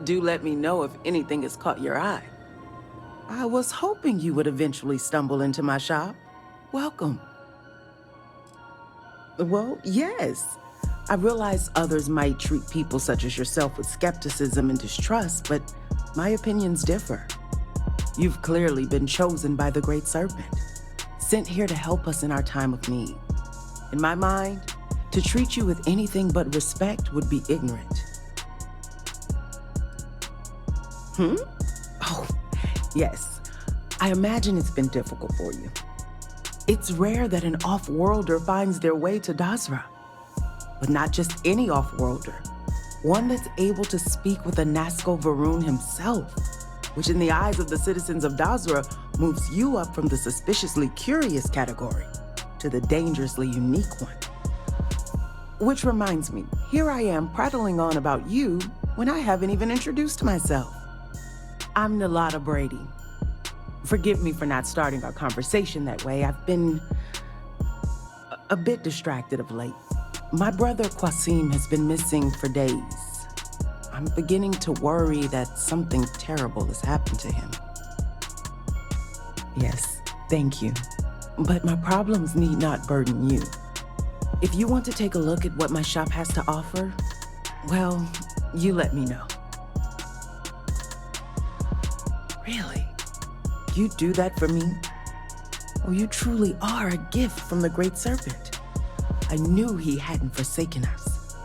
Do let me know if anything has caught your eye. I was hoping you would eventually stumble into my shop. Welcome. Well, yes. I realize others might treat people such as yourself with skepticism and distrust, but my opinions differ. You've clearly been chosen by the Great Serpent, sent here to help us in our time of need. In my mind, to treat you with anything but respect would be ignorant. Oh, yes. I imagine it's been difficult for you. It's rare that an off-worlder finds their way to Dasra. But not just any off-worlder. One that's able to speak with a Nazca Varun himself, which in the eyes of the citizens of Dasra moves you up from the suspiciously curious category to the dangerously unique one. Which reminds me, here I am prattling on about you when I haven't even introduced myself. I'm Nalada Brady. Forgive me for not starting our conversation that way. I've been a bit distracted of late. My brother Qasim has been missing for days. I'm beginning to worry that something terrible has happened to him. Yes, thank you. But my problems need not burden you. If you want to take a look at what my shop has to offer, well, you let me know. Really? You'd do that for me? Oh, you truly are a gift from the Great Serpent. I knew he hadn't forsaken us.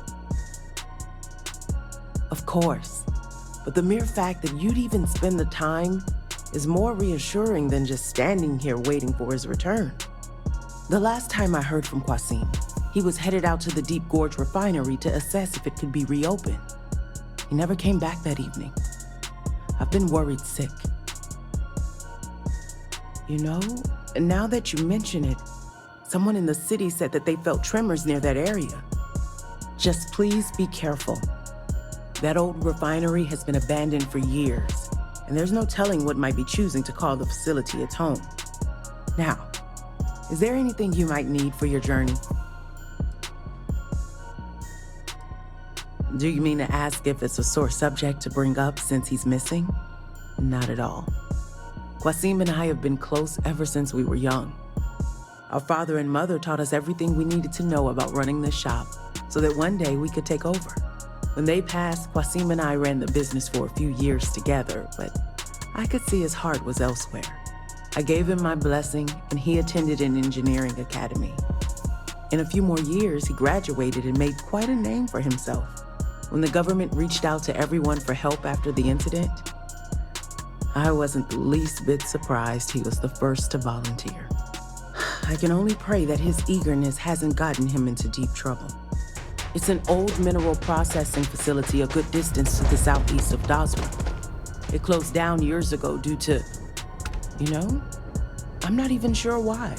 Of course, but the mere fact that you'd even spend the time is more reassuring than just standing here waiting for his return. The last time I heard from Qasim, he was headed out to the Deep Gorge refinery to assess if it could be reopened. He never came back that evening. I've been worried sick. You know, now that you mention it, someone in the city said that they felt tremors near that area. Just please be careful. That old refinery has been abandoned for years, and there's no telling what might be choosing to call the facility its home. Now, is there anything you might need for your journey? Do you mean to ask if it's a sore subject to bring up since he's missing? Not at all. Qasim and I have been close ever since we were young. Our father and mother taught us everything we needed to know about running this shop so that one day we could take over. When they passed, Qasim and I ran the business for a few years together, but I could see his heart was elsewhere. I gave him my blessing, and he attended an engineering academy. In a few more years, he graduated and made quite a name for himself. When the government reached out to everyone for help after the incident, I wasn't the least bit surprised he was the first to volunteer. I can only pray that his eagerness hasn't gotten him into deep trouble. It's an old mineral processing facility a good distance to the southeast of Dasra. It closed down years ago due to, I'm not even sure why.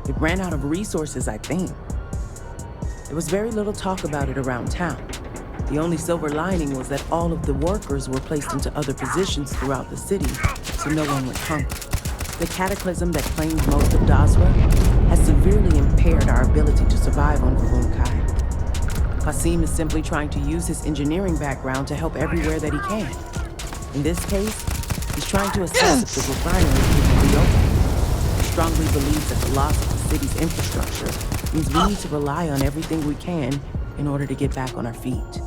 It ran out of resources, I think. There was very little talk about it around town. The only silver lining was that all of the workers were placed into other positions throughout the city, so no one went hungry. The cataclysm that claimed most of Dasra has severely impaired our ability to survive on Volunkai. Qasim is simply trying to use his engineering background to help everywhere that he can. In this case, he's trying to assess if the refinery can be reopened. He strongly believes that the loss of the city's infrastructure means we need to rely on everything we can in order to get back on our feet.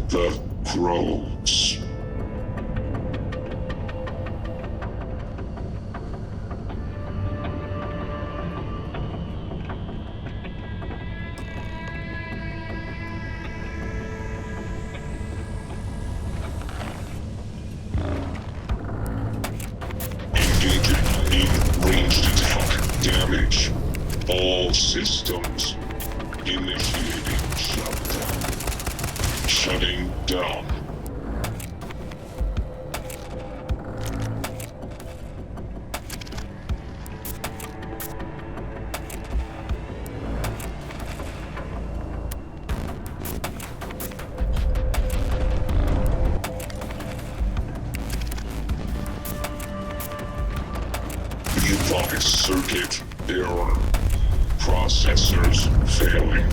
the crows. Damage. All systems. Initiating shutdown. Shutting down. Device circuit error. Processors failing.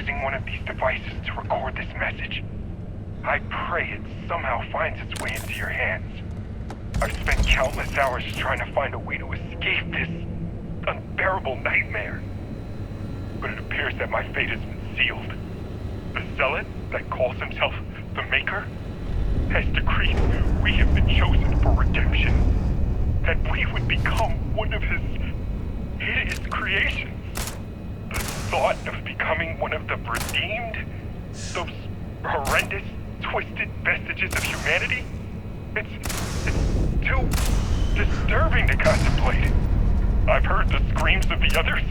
using one of these devices to record this message. I pray it somehow finds its way into your hands. I've spent countless hours trying to find a way to escape this unbearable nightmare. But it appears that my fate has been sealed. The zealot that calls himself the Maker has decreed we have been chosen for redemption. That we would become one of his hideous creations. The thought of becoming one of the redeemed, those horrendous, twisted vestiges of humanity, it's too disturbing to contemplate. I've heard the screams of the others,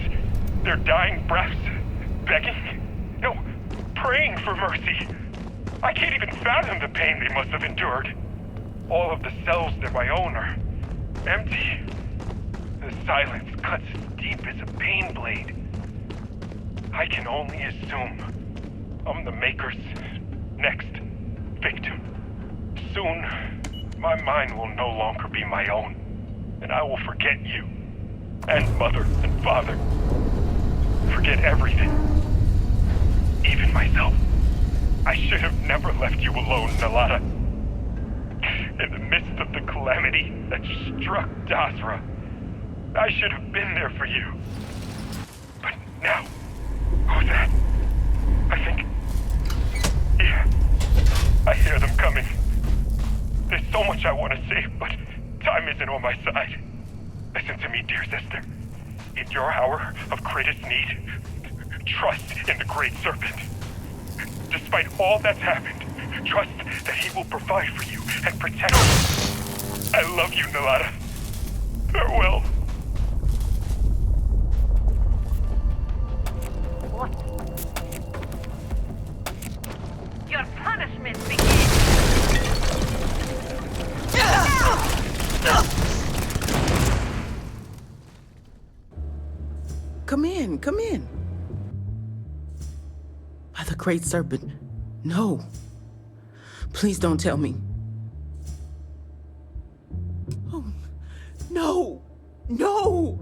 their dying breaths, begging, no, praying for mercy. I can't even fathom the pain they must have endured. All of the cells that I own are empty. The silence cuts as deep as a pain blade. I can only assume I'm the Maker's next victim. Soon, my mind will no longer be my own, and I will forget you. and mother and father. Forget everything. Even myself. I should have never left you alone, Nalata. In the midst of the calamity that struck Dasra, I should have been there for you. But now, who's that? I think... Yeah, I hear them coming. There's so much I want to say, but time isn't on my side. Listen to me, dear sister. In your hour of greatest need, trust in the Great Serpent. Despite all that's happened, trust that he will provide for you and protect you. I love you, Nalata. Farewell. What? Your punishment begins. Come in, come in. By the Great Serpent, no. Please don't tell me. Oh, no, no.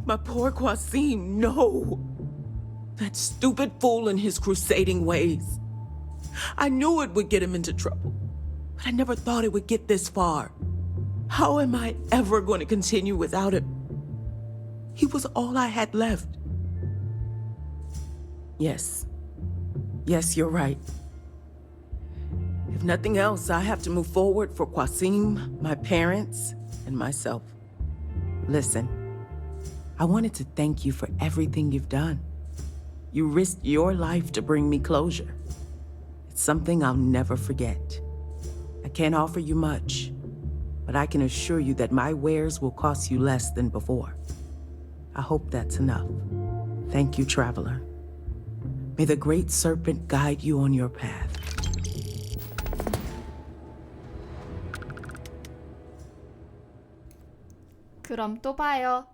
My poor Qasim, no. That stupid fool and his crusading ways. I knew it would get him into trouble, but I never thought it would get this far. How am I ever going to continue without him? He was all I had left. Yes, you're right. If nothing else, I have to move forward for Qasim, my parents, and myself. Listen, I wanted to thank you for everything you've done. You risked your life to bring me closure. It's something I'll never forget. I can't offer you much, but I can assure you that my wares will cost you less than before. I hope that's enough. Thank you, traveler. May the Great Serpent guide you on your path. 그럼 또 봐요.